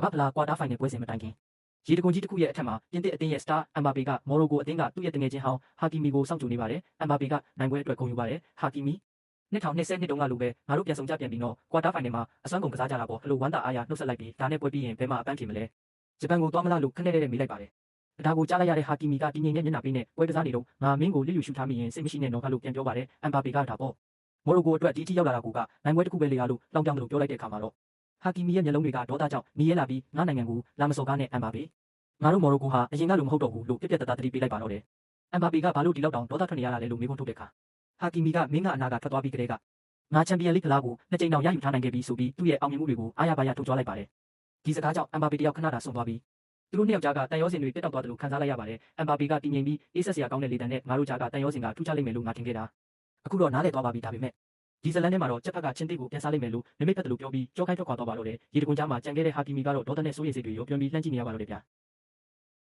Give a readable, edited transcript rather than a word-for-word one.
မ္ဘာဖလားကွာတာဖိုင်နယ်ပွဲစဉ်မတိုင်ခင်ရေတံခွန်ကြီးတစ်ခုရဲ့အထက်မှာပြင်သစ်အသင်းရဲ့စတာအမ်ဘာပေကမော်ရိုကိုအသင်းကသူ့ရဲ့တငယ်ချင်းဟောင်းဟာကီမီကိုစောင့်ကြိုနေပါတယ်။အမ်ဘာပေကနိုင်ပွဲအတွက်ဂုဏ်ယူပါတယ်။ဟာကီမီ2020တုန်းကလိုပဲငါတို့ပြန်ဆောင်ကြပြန်ပြီးတော့ကွာတာဖိုင်နယ်မှာအစွမ်းကုန်ကစားကြတာပေါ့အလိုဝမ်းသာအားရနှုတ်ဆက်လိုက်ပြီးဒါနဲ့ပွဲပြီးရင်ဘယ်မှာအပန်းဖြေမလဲ။ဂျပန်ကိုသွားမလားလို့ခက်တဲ့မေးလိုက်ပါတယ်။ဒါကိုကြားလိုက်ရတဲ့ဟာကီမီကတည်ငြိမ်တဲ့မျက်နှာပေးနဲ့ပွဲကစားနေတော့ငါမင်းကိုလစ်လျူရှုထားမိရင်စိတ်မရှိနဲ့တော့လို့ပြန်ပြောပါတယ်။အမ်ဘာပေကဒါပေါ့မော်ရိုကိုအတွက်ဒီအထိရောက်လာတာကနိုင်ပွဲတစ်ခုပဲလေရလို့လောင်ပြောင်းလို့ပြောလိုက်တဲ့အခါမှာတော့ဟာကီမီရဲ့မျက်လုံးတွေကဒေါသကြောင့်နီးရဲလာပြီးငါနိုင်ငံကိုလာမစော်ကားနဲ့အမ်ဘာပေငါတို့မော်ရိုကိုဟာအရင်ကလိုမဟုတ်တော့ဘူးလို့ပြပြတသားသတိပေးလိုက်ပါတော့တယ်။အမ်ဘာပေကဘာလို့ဒီလောက်တောင်ဒေါသထွက်နေရတာလဲလို့မေးခွန်းထုတ်တဲ့အခါဟာကီမီကမင်းကအနာကထွက်သွားပြီးကတည်းကငါချန်ပီယံလိဖလားကိုနှစ်ကြိမ်တောင်ရယူထားနိုင်ခဲ့ပြီးဆိုပြီးသူ့ရဲ့အောင်မြင်မှုတွေကိုအားရပါရထုတ်ကြွလိုက်ပါတယ်။ဒီစကားကြောင့်အမ်ဘာပေတယောက်ခဏတာဆုံးသွားပြီးသူတို့နှစ်ယောက်ကြားကတန်ရောစင်တွေပြတ်တောက်သွားတယ်လို့ခံစားလိုက်ရပါတယ်။အမ်ဘာပေကတည်ငြိမ်ပြီးအေးဆက်စရာကောင်းတဲ့လေတံနဲ့ငါတို့ကြားကတန်ရောစင်ကထူးခြားလိမ့်မယ်လို့ငါထင်ခဲ့တာ။အခုတော့နားလည်သွားပါပြီဒါပေမဲ့ဒီဇလန်ထဲမှာတော့ချက်ဖက်ကချင်းတိကိုပြန်စားလိုက်မယ်လို့မိမိဖက်တယ်လို့ပြောပြီးကြောခိုင်းထွက်ခွာသွားပါတော့တယ်။ရေတံခွန်ကြားမှာကြံခဲ့တဲ့ဟာကီမီကတော့ဒေါသနဲ့စိုးရိမ်စိတ်တွေရောပြန်ပြီးလှမ်းကြည့်နေရပါတော့တယ်ဗျာ။